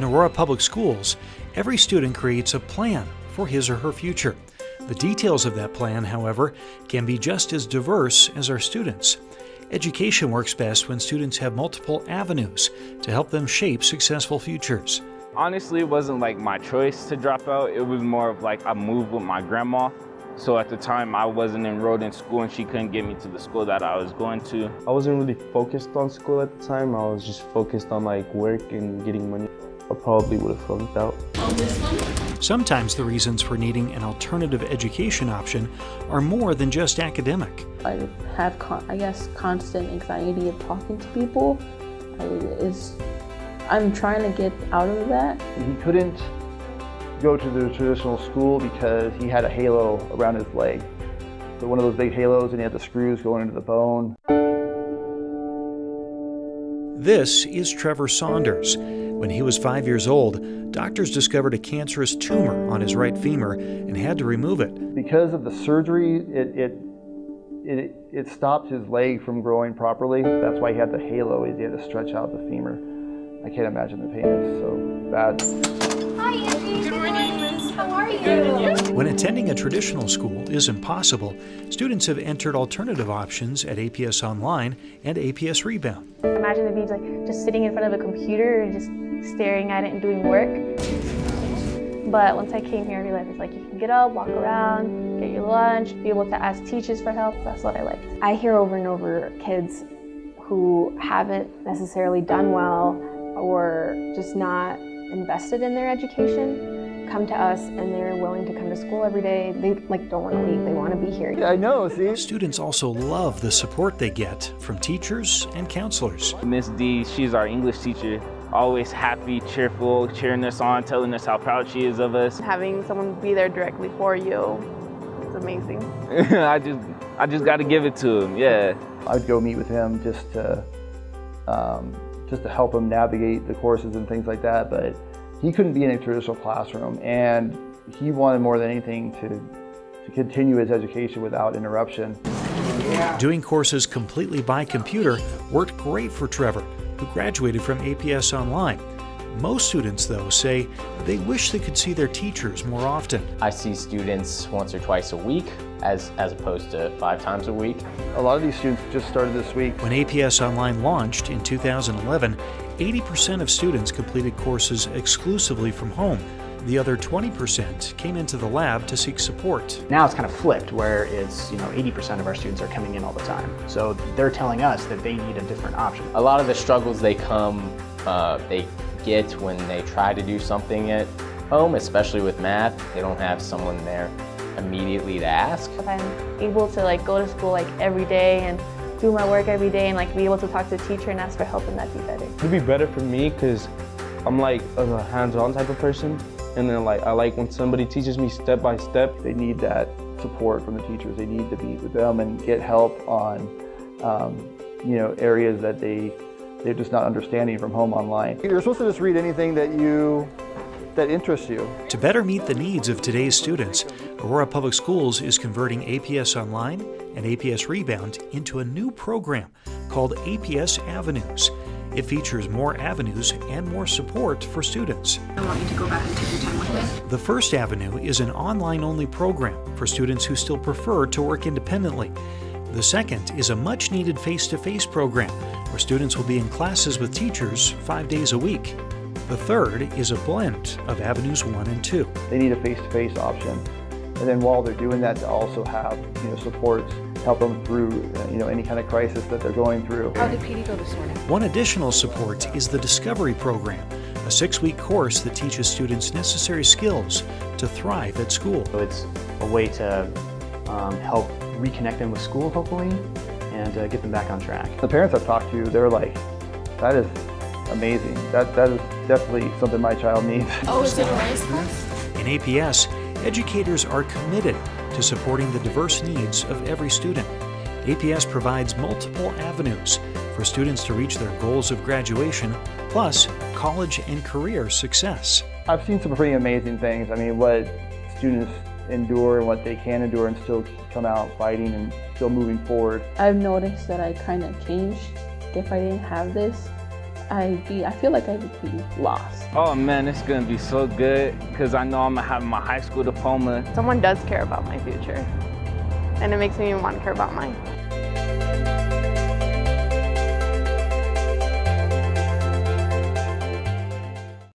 Aurora Public Schools, every student creates a plan for his or her future. The details of that plan, however, can be just as diverse as our students. Education works best when students have multiple avenues to help them shape successful futures. Honestly, it wasn't like my choice to drop out. It was more of like I moved with my grandma. So at the time I wasn't enrolled in school and she couldn't get me to the school that I was going to. I wasn't really focused on school at the time. I was just focused on like work and getting money. I probably would have flunked out. Sometimes the reasons for needing an alternative education option are more than just academic. I have, constant anxiety of talking to people. I'm trying to get out of that. He couldn't go to the traditional school because he had a halo around his leg. So one of those big halos, and he had the screws going into the bone. This is Trevor Saunders. When he was 5 years old, doctors discovered a cancerous tumor on his right femur and had to remove it. Because of the surgery, it stopped his leg from growing properly. That's why he had the halo. He had to stretch out the femur. I can't imagine the pain is so bad. Hi, Angie. Good morning. How are you? Good. When attending a traditional school isn't possible, students have entered alternative options at APS Online and APS REBOUND. Imagine if he's like just sitting in front of a computer and just staring at it and doing work. But once I came here, I realized it's like you can get up, walk around, get your lunch, be able to ask teachers for help. That's what I liked. I hear over and over kids who haven't necessarily done well or just not invested in their education come to us and they're willing to come to school every day. They don't want to leave, they want to be here. Yeah, I know, see? Students also love the support they get from teachers and counselors. Miss D, she's our English teacher, always happy, cheerful, cheering us on, telling us how proud she is of us. Having someone be there directly for you is amazing. I just got to give it to him, yeah. I'd go meet with him just to help him navigate the courses and things like that, but he couldn't be in a traditional classroom, and he wanted more than anything to continue his education without interruption. Doing courses completely by computer worked great for Trevor, who graduated from APS Online. Most students, though, say they wish they could see their teachers more often. I see students once or twice a week as opposed to 5 times a week. A lot of these students just started this week. When APS Online launched in 2011, 80% of students completed courses exclusively from home. The other 20% came into the lab to seek support. Now it's kind of flipped, where it's 80% of our students are coming in all the time. So they're telling us that they need a different option. A lot of the struggles they get when they try to do something at home, especially with math, they don't have someone there immediately to ask. If I'm able to go to school every day and do my work every day and be able to talk to the teacher and ask for help, and that'd be better. It'd be better for me because I'm a hands-on type of person. And then I like when somebody teaches me step by step. They need that support from the teachers. They need to be with them and get help on areas that they're just not understanding from home online. You're supposed to just read anything that interests you. To better meet the needs of today's students, Aurora Public Schools is converting APS Online and APS REBOUND into a new program called APS Avenues. It features more avenues and more support for students. I want you to go back and take your time with it. The first avenue is an online-only program for students who still prefer to work independently. The second is a much-needed face-to-face program where students will be in classes with teachers 5 days a week. The third is a blend of Avenues 1 and 2. They need a face-to-face option. And then while they're doing that, to also have supports, help them through any kind of crisis that they're going through. How did PD go this morning? One additional support is the Discovery Program, a 6-week course that teaches students necessary skills to thrive at school. So it's a way to help reconnect them with school, hopefully, and get them back on track. The parents I've talked to, they're like, that is amazing. That is definitely something my child needs. Oh, is it a nice class? In APS, educators are committed to supporting the diverse needs of every student. APS provides multiple avenues for students to reach their goals of graduation, plus college and career success. I've seen some pretty amazing things. I mean, what students endure and what they can endure and still come out fighting and still moving forward. I've noticed that I kind of changed. If I didn't have this, I feel like I would be lost. Oh man, it's gonna be so good because I know I'm gonna have my high school diploma. Someone does care about my future, and it makes me want to care about mine.